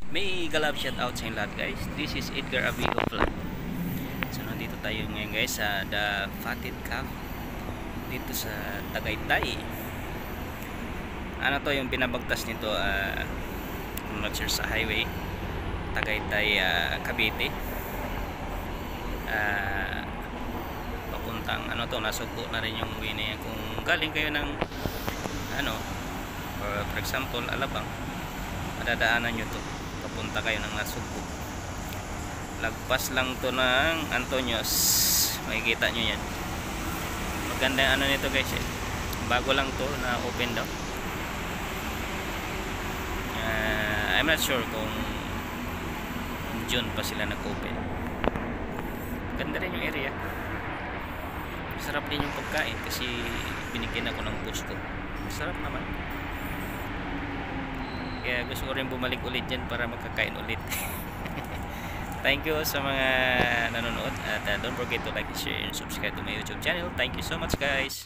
May galap shout out sa inyo lahat guys. This is Edgar Abigo Vlog. So nandito tayo ngayon guys sa The Fatted Calf dito sa Tagaytay. Ano to yung binabagtas nito, I'm not sure, sa highway Tagaytay, Cavite, papuntang ano to, nasugpo na rin yung way na yan. Kung galing kayo ng ano, for example Alabang, madadaanan nyo to, papunta kayo ng Nasugpo. Lagpas lang to ng Antonios, makikita nyo yan. Maganda yung ano nito guys bago lang to na open daw. I'm not sure kung June pa sila nag-open. Ganda rin yung area, masarap din yung pagkain kasi binigyan ako ng gusto. Masarap naman, kaya gusto ko rin bumalik ulit dyan para magkakain ulit. Thank you sa mga nanonood at don't forget to like, share, and subscribe to my YouTube channel. Thank you so much guys.